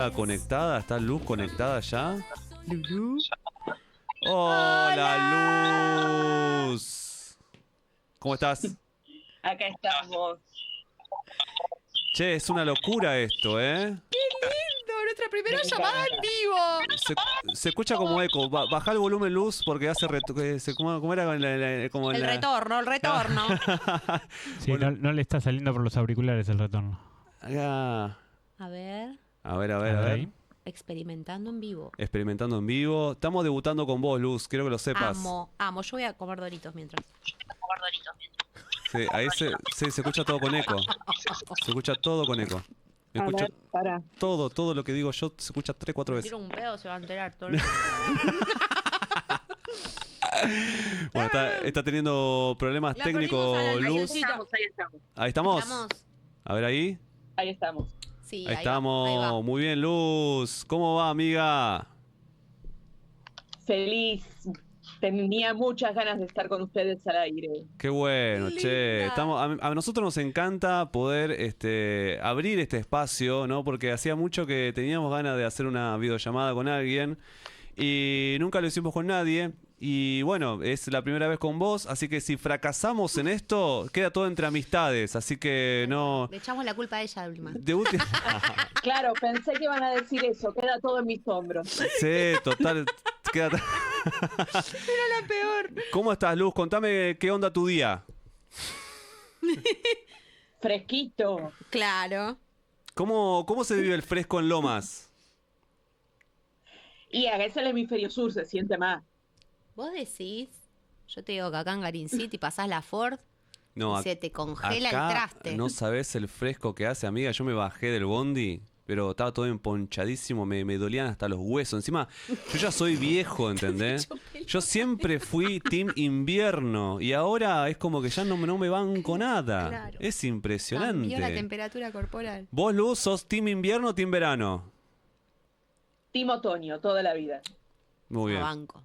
conectada? ¿Está Luz conectada ya? Lulú. ¡Hola, Luz! ¿Cómo estás? Acá estamos. Che, es una locura esto, ¿eh? Nuestra primera Me llamada encanta. en vivo. Se escucha como eco. Baja el volumen, Luz, porque hace... ¿Cómo era? Como El retorno, el retorno. Sí, Bueno. no le está saliendo por los auriculares el retorno. Ah, A ver, a ver, a ver, A a ver ver. ahí. experimentando en vivo. Experimentando en vivo. Estamos debutando con vos, Luz. Quiero que lo sepas. Amo. Yo voy a comer doritos mientras. Sí, ahí se escucha todo con eco. Se escucha todo con eco. Me A escucho ver, para. todo lo que digo yo se escucha 3-4 Si veces. tiro un pedo se va a enterar todo el Bueno, está teniendo problemas La técnicos, perdimos a la Luz. Lucita. Ahí estamos. Ahí estamos. Vamos. A ver ahí. Ahí estamos. Sí, Ahí ahí estamos. Va, ahí va. Muy bien, Luz. ¿Cómo va, amiga? Feliz. Tenía muchas ganas de estar con ustedes al aire. Qué bueno, che. Linda. A nosotros nos encanta poder abrir este espacio, ¿no? Porque hacía mucho que teníamos ganas de hacer una videollamada con alguien y nunca lo hicimos con nadie. Y bueno, es la primera vez con vos, así que si fracasamos en esto, queda todo entre amistades, así que no... Le echamos la culpa a ella de última. De última... Claro, pensé que iban a decir eso. Queda todo en mis hombros. Sí, total. Queda... La peor. ¿Cómo estás, Luz? Contame qué onda tu día. Fresquito. Claro. ¿Cómo se vive el fresco en Lomas? Y acá es el hemisferio sur, se siente más. Vos decís, yo te digo que acá en Garin City pasás la Ford No, y se te congela acá el traste. no sabés el fresco que hace, amiga. Yo me bajé del bondi, pero estaba todo emponchadísimo, me dolían hasta los huesos. Encima, yo ya soy viejo, ¿entendés? Yo siempre fui team invierno y ahora es como que ya no me banco nada. Claro. Es Cambió la impresionante. temperatura corporal. ¿Vos, Luz, sos team invierno o team verano? Team otoño, toda la vida. Muy bien. Banco.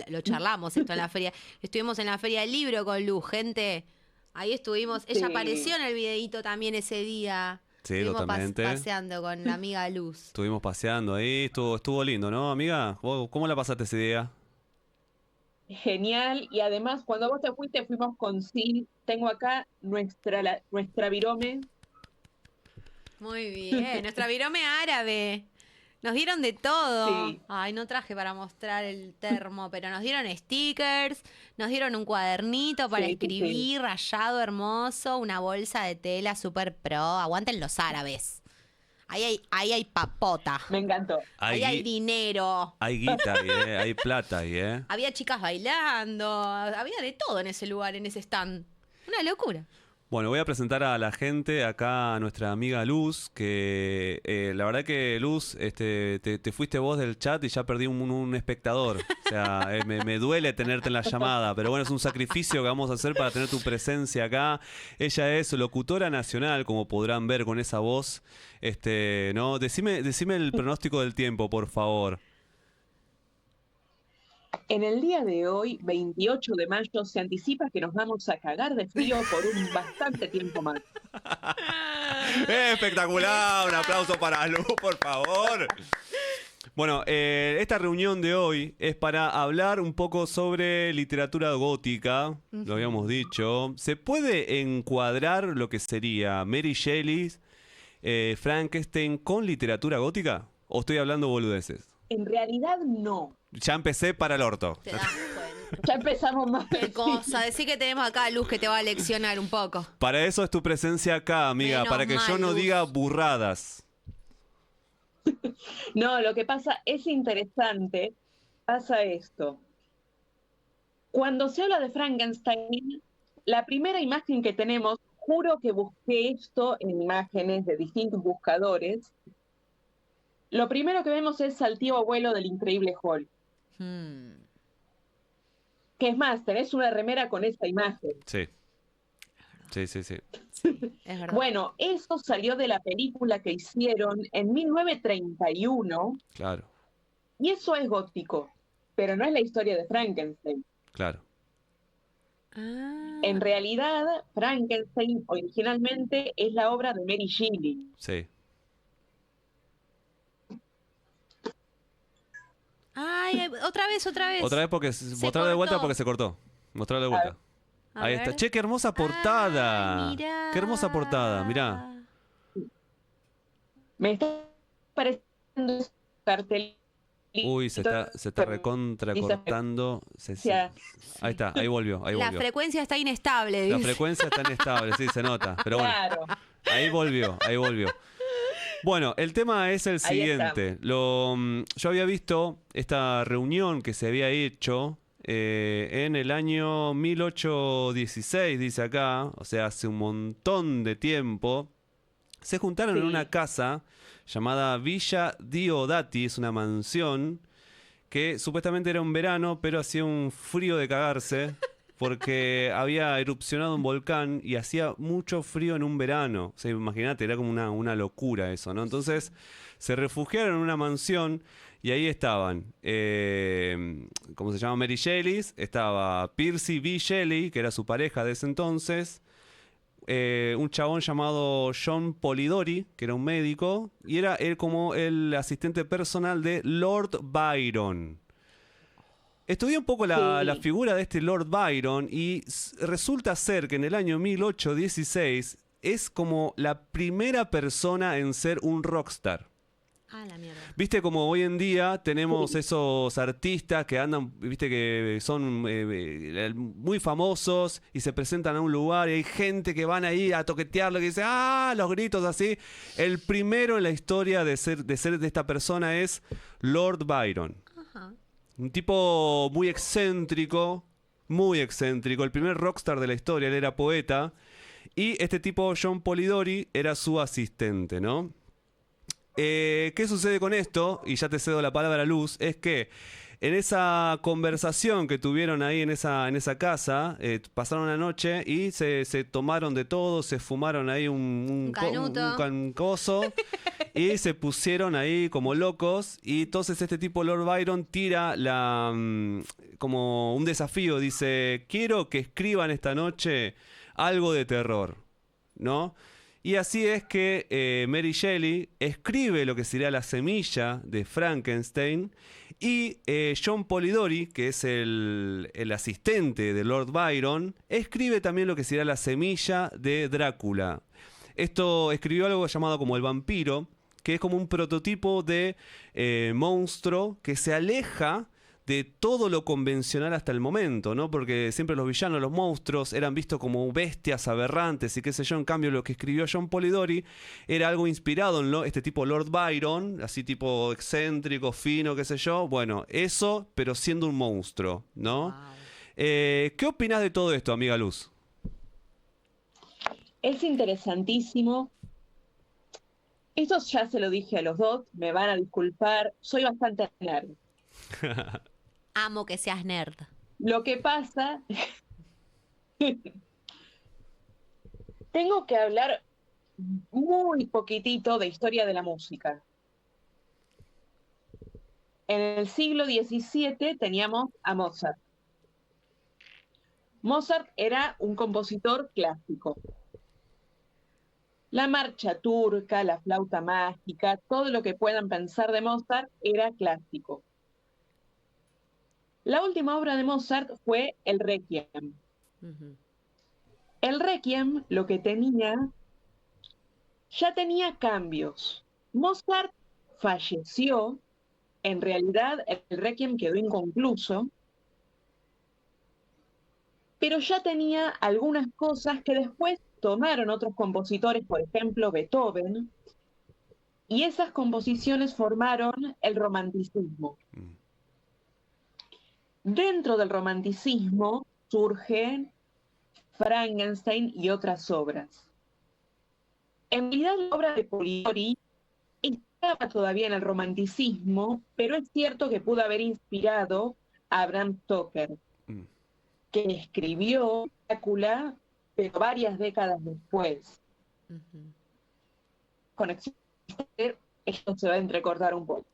Lo charlamos esto en la feria. Estuvimos en la feria del libro con Luz, gente. Ahí estuvimos. Ella Sí. apareció en el videíto también ese día. Sí, Estuvimos totalmente. paseando con la amiga Luz. Estuvimos paseando ahí, estuvo lindo, ¿no, amiga? ¿Vos cómo la pasaste ese día? Genial. Y además, cuando vos te fuiste, fuimos con Sil. Tengo acá nuestra virome. Muy bien. Nuestra virome árabe. Nos dieron de todo. Sí. Ay, no traje para mostrar el termo, pero nos dieron stickers, nos dieron un cuadernito para Sí, sí, escribir, rayado hermoso, una bolsa de tela super pro. Aguanten los árabes. Ahí hay papota. Me encantó. Ahí hay dinero. Hay guita ahí, hay plata ahí, ¿eh? Había chicas bailando. Había de todo en ese lugar, en ese stand. Una locura. Bueno, voy a presentar a la gente, acá a nuestra amiga Luz, que la verdad que Luz, te fuiste vos del chat y ya perdí un espectador. O sea, me duele tenerte en la llamada, pero bueno, es un sacrificio que vamos a hacer para tener tu presencia acá. Ella es locutora nacional, como podrán ver con esa voz. ¿No? Decime el pronóstico del tiempo, por favor. En el día de hoy, 28 de mayo, se anticipa que nos vamos a cagar de frío por un bastante tiempo más. Espectacular, un aplauso para Luz, por favor. Bueno, esta reunión de hoy es para hablar un poco sobre literatura gótica, lo habíamos dicho. ¿Se puede encuadrar lo que sería Mary Shelley, Frankenstein con literatura gótica? ¿O estoy hablando boludeces? En realidad, no. Ya empecé para el orto. Te das cuenta. Ya empezamos mal. Qué cosa. Decí que tenemos acá a Luz que te va a leccionar un poco. Para eso es tu presencia acá, amiga, Menos para que yo mal, no Luz. diga burradas. No, lo que pasa es interesante. Pasa esto. Cuando se habla de Frankenstein, la primera imagen que tenemos, juro que busqué esto en imágenes de distintos buscadores. Lo primero que vemos es al tío abuelo del Increíble Hulk. Que es más, tenés una remera con esa imagen. Sí. Sí. Es verdad. Bueno, eso salió de la película que hicieron en 1931 Claro, y eso es gótico, pero no es la historia de Frankenstein. claro. Ah. En realidad, Frankenstein originalmente es la obra de Mary Shelley. Sí. Ay, otra vez. Otra vez porque... Mostrar de vuelta cortó. porque se cortó. Mostrar de vuelta. A Ahí ver. está. Che, qué hermosa portada. Ay, mirá. Qué hermosa portada, mirá. Me está pareciendo ese cartel. Uy, se está recontra cortando. Ahí está, ahí volvió. La frecuencia está inestable, La dice. frecuencia está inestable, sí, se nota. Pero bueno, Claro. ahí volvió. Bueno, el tema es el Ahí siguiente. Yo había visto esta reunión que se había hecho en el año 1816, dice acá, o sea, hace un montón de tiempo. Se juntaron en Sí. una casa llamada Villa Diodati, es una mansión que supuestamente era un verano, pero hacía un frío de cagarse porque había erupcionado un volcán y hacía mucho frío en un verano. O sea, imagínate, era como una locura eso, ¿no? Entonces se refugiaron en una mansión y ahí estaban, ¿cómo se llama? Mary Shelley, estaba Percy B. Shelley, que era su pareja de ese entonces, un chabón llamado John Polidori, que era un médico, y era él como el asistente personal de Lord Byron. Estudié un poco la figura de este Lord Byron y resulta ser que en el año 1816 es como la primera persona en ser un rockstar. Ah, la mierda. Viste como hoy en día tenemos esos artistas que andan, viste que son muy famosos y se presentan a un lugar y hay gente que van ahí a toquetearlo y dice, ¡ah! Los gritos así. El primero en la historia de ser de esta persona es Lord Byron. Ajá. Un tipo muy excéntrico, el primer rockstar de la historia, él era poeta y este tipo John Polidori era su asistente, ¿no? ¿Qué sucede con esto? Y ya te cedo la palabra a Luz. Es que en esa conversación que tuvieron ahí en esa casa, pasaron una noche y se tomaron de todo, se fumaron ahí un canuto. un coso y se pusieron ahí como locos. Y entonces este tipo Lord Byron tira como un desafío. Dice, quiero que escriban esta noche algo de terror, ¿no? Y así es que Mary Shelley escribe lo que sería la semilla de Frankenstein y John Polidori, que es el asistente de Lord Byron, escribe también lo que sería la semilla de Drácula. Esto escribió algo llamado como el vampiro, que es como un prototipo de monstruo que se aleja de todo lo convencional hasta el momento, ¿no? Porque siempre los villanos, los monstruos, eran vistos como bestias aberrantes y qué sé yo. En cambio, lo que escribió John Polidori era algo inspirado en este tipo Lord Byron, así tipo excéntrico, fino, qué sé yo. Bueno, eso, pero siendo un monstruo, ¿no? Wow. ¿Qué opinas de todo esto, amiga Luz? Es interesantísimo. Esto ya se lo dije a los dos, me van a disculpar, soy bastante nerd. Amo que seas nerd. Lo que pasa, tengo que hablar muy poquitito de historia de la música. En el siglo XVII teníamos a Mozart. Mozart era un compositor clásico. La marcha turca, la flauta mágica, todo lo que puedan pensar de Mozart era clásico. La última obra de Mozart fue el Requiem. Ujú. El Requiem lo que ya tenía cambios. Mozart falleció, en realidad el Requiem quedó inconcluso, pero ya tenía algunas cosas que después tomaron otros compositores, por ejemplo Beethoven, y esas composiciones formaron el romanticismo. Dentro del romanticismo surgen Frankenstein y otras obras. En realidad la obra de Polidori estaba todavía en el romanticismo, pero es cierto que pudo haber inspirado a Bram Stoker, que escribió Drácula, pero varias décadas después. Ujú. Conexión, esto se va a entrecortar un poco.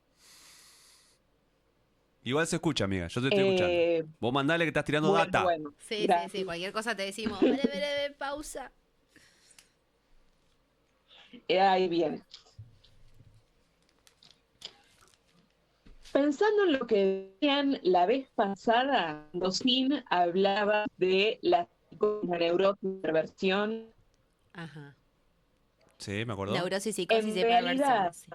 Igual se escucha, amiga, yo te estoy escuchando. Vos mandale que estás tirando data. Bueno, Sí, gracias. sí, cualquier cosa te decimos. Vale, pausa. Ahí viene. Pensando en lo que decían la vez pasada, cuando Sin hablaba de la neurosis y perversión, Ajá. Sí, me acuerdo. Neurosis, psicosis en y perversión. realidad, Sí.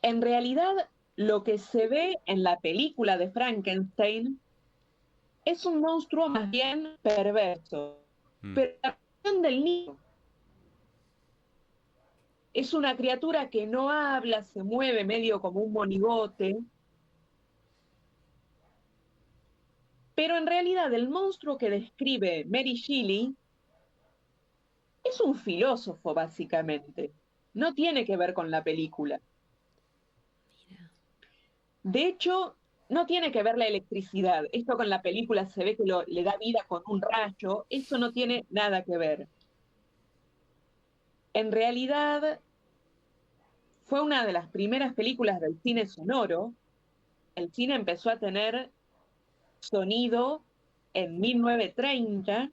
en realidad lo que se ve en la película de Frankenstein es un monstruo más bien perverso. Mm. Pero la versión del niño es una criatura que no habla, se mueve medio como un monigote, pero en realidad el monstruo que describe Mary Shelley es un filósofo, básicamente. No tiene que ver con la película. Mira. De hecho, no tiene que ver la electricidad. Esto con la película se ve que le da vida con un rayo. Eso no tiene nada que ver. En realidad, fue una de las primeras películas del cine sonoro. El cine empezó a tener sonido en 1930,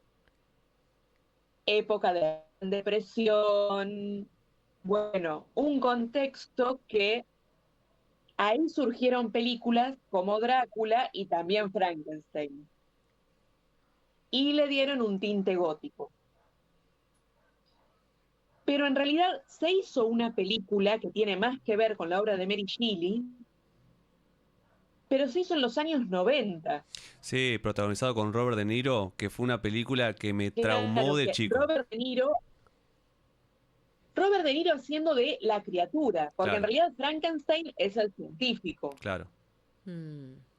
época de la Gran Depresión. Bueno, un contexto que ahí surgieron películas como Drácula y también Frankenstein. Y le dieron un tinte gótico. Pero en realidad se hizo una película que tiene más que ver con la obra de Mary Shelley, pero se hizo en los años 90. Sí, protagonizado con Robert De Niro, que fue una película que me traumó Claro de que chico. Robert De Niro haciendo de la criatura, porque en Claro, realidad Frankenstein es el científico. claro.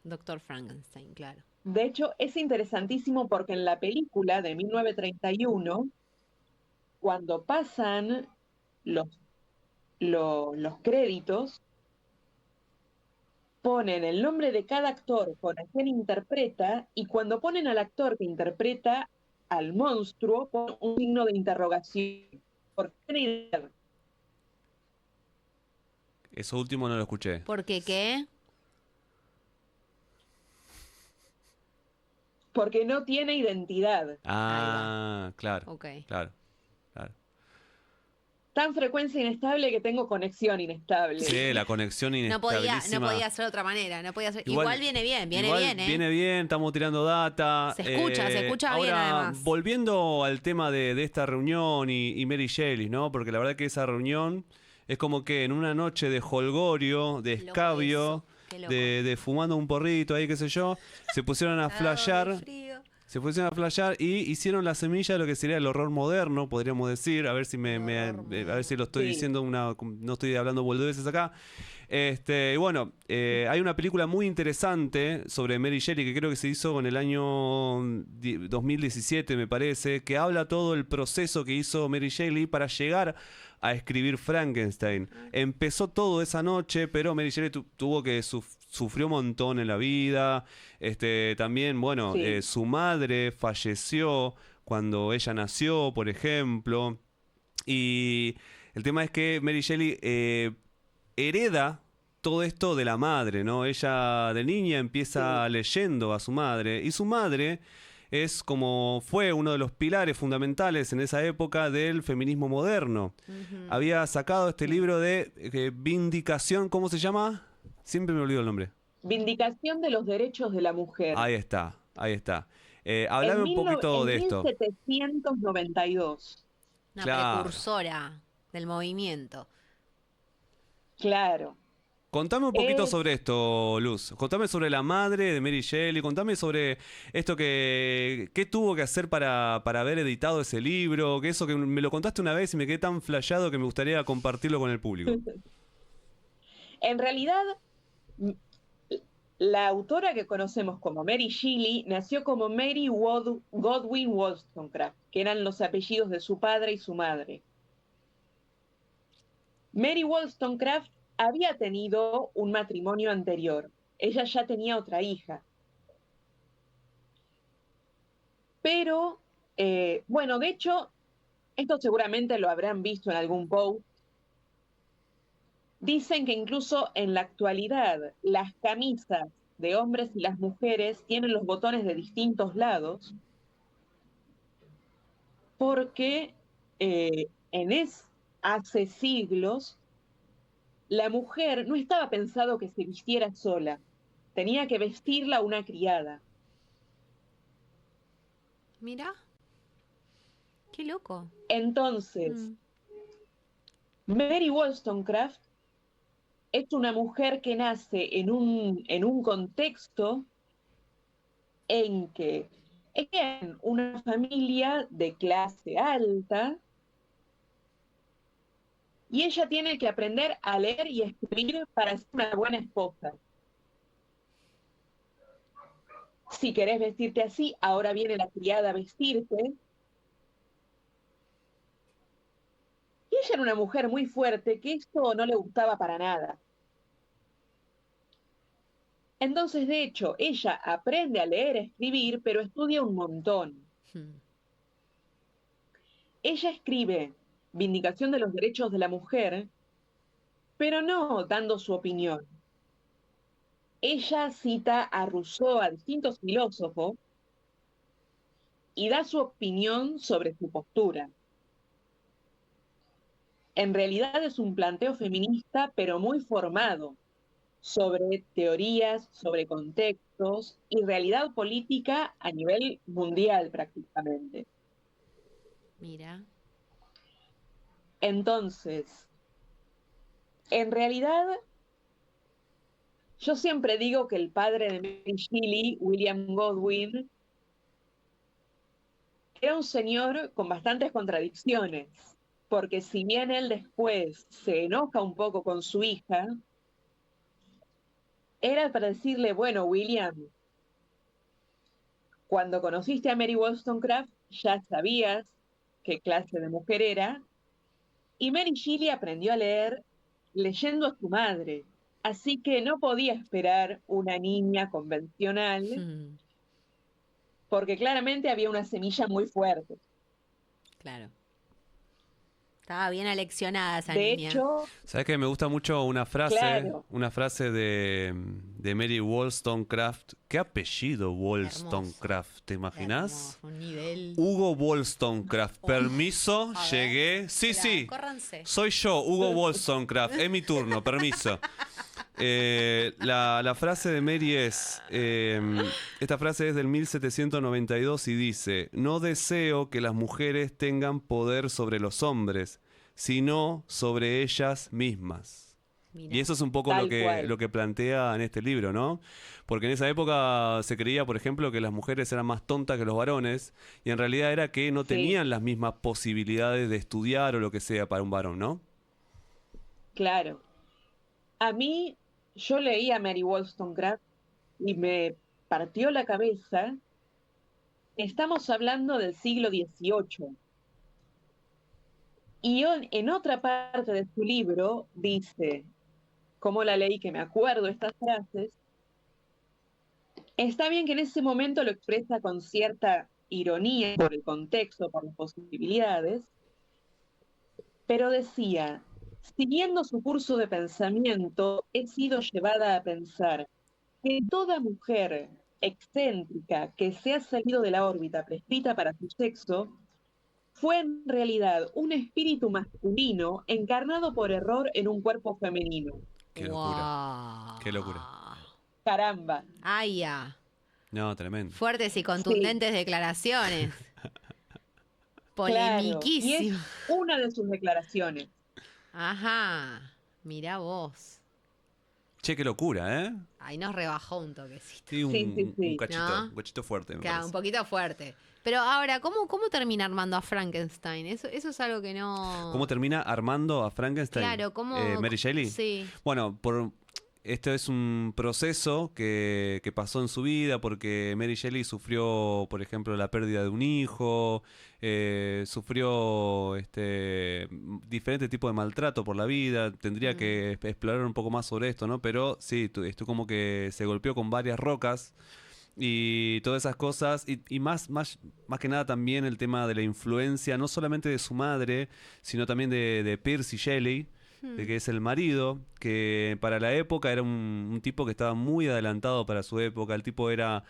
Doctor Frankenstein, claro. De hecho, es interesantísimo porque en la película de 1931, cuando pasan los, los créditos, ponen el nombre de cada actor con a quien interpreta, y cuando ponen al actor que interpreta al monstruo, ponen un signo de interrogación. ¿Por qué? Eso último no lo escuché. ¿Por qué qué? Porque no tiene identidad. Ah, claro, Ok. claro, claro. Tan frecuencia inestable que tengo conexión inestable. Sí, la conexión No podía inestabilísima. ser de otra manera. No podía ser. Igual viene bien, igual ¿eh? viene bien, estamos tirando data. Se escucha bien Ahora, además. volviendo al tema de esta reunión y Mary Shelley, ¿no? Porque la verdad que esa reunión es como que en una noche de jolgorio, de Loco escabio, eso, qué loco. de fumando un porrito ahí, qué sé yo, se pusieron a Cagado de flashear. frío. Se pusieron a flashear y hicieron la semilla de lo que sería el horror moderno, podríamos decir. A ver si a ver si lo estoy Sí. diciendo no estoy hablando boludeces acá. Y bueno, hay una película muy interesante sobre Mary Shelley que creo que se hizo en el año 2017, me parece, que habla todo el proceso que hizo Mary Shelley para llegar a escribir Frankenstein. Empezó todo esa noche, pero Mary Shelley tuvo que sufrió un montón en la vida. También, bueno, Sí. su madre falleció cuando ella nació, por ejemplo. Y el tema es que Mary Shelley hereda todo esto de la madre, ¿no? Ella de niña empieza leyendo a su madre y su madre fue uno de los pilares fundamentales en esa época del feminismo moderno. Había sacado este libro de Vindicación, ¿cómo se llama? Siempre me olvido el nombre. Vindicación de los derechos de la mujer. Ahí está, ahí está. Hablame un poquito En de esto. 1792. Una Claro. precursora del movimiento. Claro. Contame un poquito Es- sobre esto, Luz. Contame sobre la madre de Mary Shelley. Contame sobre esto qué tuvo que hacer para haber editado ese libro. Que eso que me lo contaste una vez y me quedé tan flasheado que me gustaría compartirlo con el público. En realidad, la autora que conocemos como Mary Shelley nació como Mary Godwin Wollstonecraft, que eran los apellidos de su padre y su madre. Mary Wollstonecraft había tenido un matrimonio anterior. Ella ya tenía otra hija. Pero, bueno, de hecho, esto seguramente lo habrán visto en algún post. Dicen que incluso en la actualidad las camisas de hombres y las mujeres tienen los botones de distintos lados porque hace siglos la mujer no estaba pensado que se vistiera sola, tenía que vestirla una criada. Mira, qué loco. Entonces, Mary Wollstonecraft es una mujer que nace en un contexto en que es una familia de clase alta y ella tiene que aprender a leer y escribir para ser una buena esposa. Si querés vestirte así, ahora viene la criada a vestirte. Y ella era una mujer muy fuerte, que esto no le gustaba para nada. Entonces, de hecho, ella aprende a leer, a escribir, pero estudia un montón. Ella escribe Vindicación de los Derechos de la Mujer, pero no dando su opinión. Ella cita a Rousseau, a distintos filósofos, y da su opinión sobre su postura. En realidad es un planteo feminista, pero muy formado, sobre teorías, sobre contextos y realidad política a nivel mundial prácticamente. Mira. Entonces, en realidad, yo siempre digo que el padre de Mary Shelley, William Godwin, era un señor con bastantes contradicciones, porque si bien él después se enoja un poco con su hija, era para decirle, bueno, William, cuando conociste a Mary Wollstonecraft ya sabías qué clase de mujer era, y Mary Shelley aprendió a leer leyendo a su madre, así que no podía esperar una niña convencional, porque claramente había una semilla muy fuerte. Claro. Estaba bien aleccionada esa De niña. hecho, ¿Sabes que me gusta mucho claro. una frase de Mary Wollstonecraft? ¿Qué apellido Wollstonecraft? ¿Te imaginas? Hermoso, un nivel. Hugo Wollstonecraft. Permiso, A ver. llegué. Sí, Espera, sí. córranse. Soy yo, Hugo Wollstonecraft. Es mi turno, permiso. La frase de Mary es, esta frase es del 1792 y dice, no deseo que las mujeres tengan poder sobre los hombres, sino sobre ellas mismas. Mirá. Y eso es un poco Tal cual. lo que plantea en este libro, ¿no? Porque en esa época se creía, por ejemplo, que las mujeres eran más tontas que los varones, y en realidad era que no Sí. tenían las mismas posibilidades de estudiar o lo que sea para un varón, ¿no? Claro. A mí, yo leí a Mary Wollstonecraft y me partió la cabeza. Estamos hablando del siglo XVIII. Y en otra parte de su libro dice, como la leí que me acuerdo estas frases, está bien que en ese momento lo expresa con cierta ironía por el contexto, por las posibilidades, pero decía, siguiendo su curso de pensamiento, he sido llevada a pensar que toda mujer excéntrica que se ha salido de la órbita prescrita para su sexo fue en realidad un espíritu masculino encarnado por error en un cuerpo femenino. Qué locura. Guau. Qué locura. Caramba. Ay, ya. No, tremendo. Fuertes y contundentes declaraciones. Claro. Y es Polemiquísimo. una de sus declaraciones. Ajá. Mirá vos. Che, qué locura, ¿eh? Ahí nos rebajó un toquecito. Sí, Sí. un cachito, ¿No? un cachito fuerte, me Claro, parece. un poquito fuerte. Pero ahora, ¿cómo termina armando a Frankenstein? Eso es algo que no. ¿Cómo termina armando a Frankenstein? Claro, ¿cómo? Mary Shelley. Sí. Bueno, esto es un proceso que pasó en su vida porque Mary Shelley sufrió, por ejemplo, la pérdida de un hijo, sufrió diferentes tipos de maltrato por la vida. Tendría que explorar un poco más sobre esto, ¿no? Pero sí, esto como que se golpeó con varias rocas. Y todas esas cosas, y más que nada también el tema de la influencia, no solamente de su madre, sino también de Percy Shelley, de que es el marido, que para la época era un tipo que estaba muy adelantado para su época. El tipo era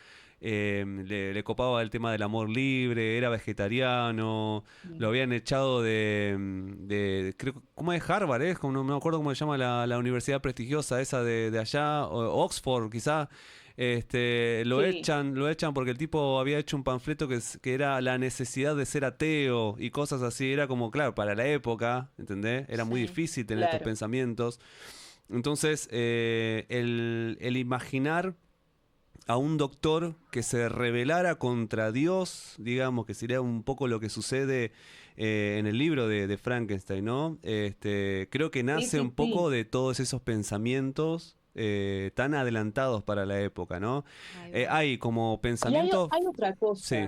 le copaba el tema del amor libre, era vegetariano, lo habían echado creo, ¿cómo es Harvard? No me acuerdo cómo se llama la universidad prestigiosa esa de allá, Oxford quizá. Lo Sí. echan porque el tipo había hecho un panfleto que era la necesidad de ser ateo y cosas así. Era como, claro, para la época, ¿entendés? Era muy Sí. difícil tener estos Claro. pensamientos. Entonces, el imaginar a un doctor que se rebelara contra Dios, digamos, que sería un poco lo que sucede en el libro de Frankenstein, ¿no? Creo que nace sí, un poco sí. de todos esos pensamientos tan adelantados para la época, ¿no? Ahí va. Hay como Y pensamientos... hay otra cosa. Sí,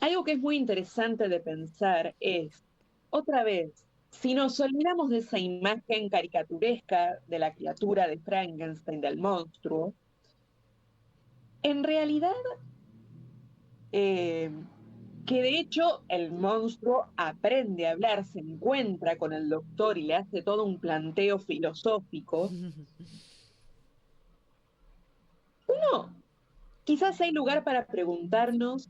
Algo que es muy interesante de pensar es, otra vez, si nos olvidamos de esa imagen caricaturesca de la criatura de Frankenstein, del monstruo, en realidad, que de hecho el monstruo aprende a hablar, se encuentra con el doctor y le hace todo un planteo filosófico, quizás hay lugar para preguntarnos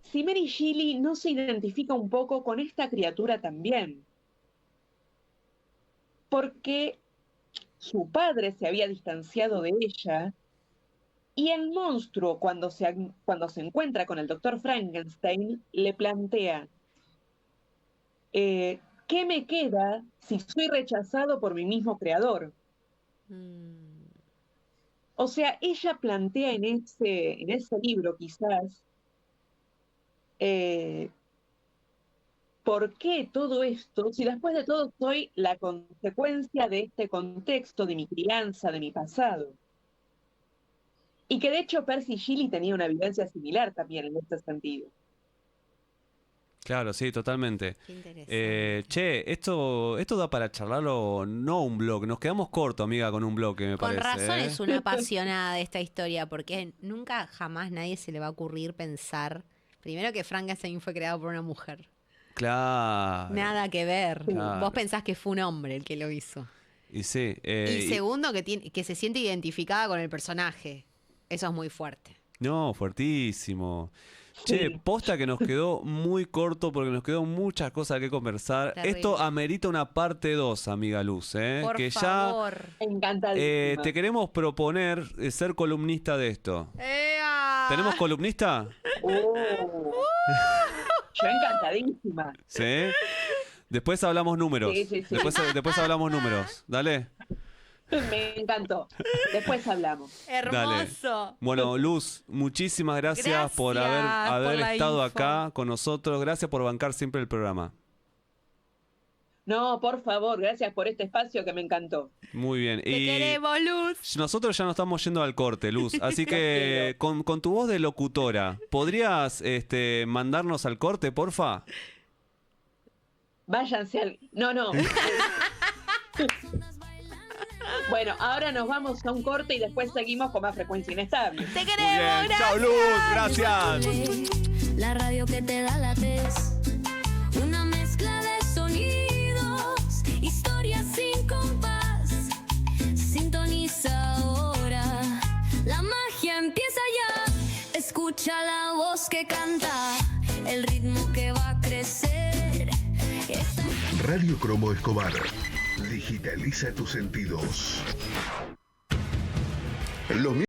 si Mary Shelley no se identifica un poco con esta criatura también, porque su padre se había distanciado de ella y el monstruo, cuando se encuentra con el doctor Frankenstein, le plantea, ¿qué me queda si soy rechazado por mi mismo creador? Mm, O sea, ella plantea en ese libro quizás, ¿por qué todo esto, si después de todo soy la consecuencia de este contexto, de mi crianza, de mi pasado? Y que de hecho Percy Shelley tenía una vivencia similar también en este sentido. claro, sí, totalmente. qué interesante. Esto da para charlarlo, no un blog. Nos quedamos cortos, amiga, con un bloque, me Con parece. razón ¿eh? es una apasionada de esta historia, porque nunca jamás nadie se le va a ocurrir pensar, primero que Frankenstein fue creado por una mujer. Claro. Nada que ver. Claro. Vos pensás que fue un hombre el que lo hizo. Y sí. Y segundo, que se siente identificada con el personaje. Eso es muy fuerte. No, fuertísimo. Che, Sí. posta que nos quedó muy corto porque nos quedó muchas cosas que conversar. Terrible. Esto amerita una parte 2, amiga Luz, ¿eh? Por que favor. ya Encantadísima. te queremos proponer ser columnista de esto. ¡Ea! ¿Tenemos columnista? Yo encantadísima. ¿Sí? Después hablamos números. Sí, sí, sí. Después hablamos números. Dale. Me encantó. Después hablamos. Hermoso. Bueno, Luz, muchísimas gracias por Gracias haber por la estado info. acá con nosotros. Gracias por bancar siempre el programa. No, por favor, gracias por este espacio que me encantó. Muy bien. Te queremos, Luz. Nosotros ya nos estamos yendo al corte, Luz. Así que con tu voz de locutora, ¿podrías mandarnos al corte, porfa? Váyanse al... No. Bueno, ahora nos vamos a un corte y después seguimos con más frecuencia inestable. Te Muy queremos, bien. Chao, Luz. Gracias. La radio que te da la tez. Una mezcla de sonidos, historias sin compás. Sintoniza ahora, la magia empieza ya. Escucha la voz que canta, el ritmo que va a crecer. Radio Cromo Escobar. Digitaliza tus sentidos. Los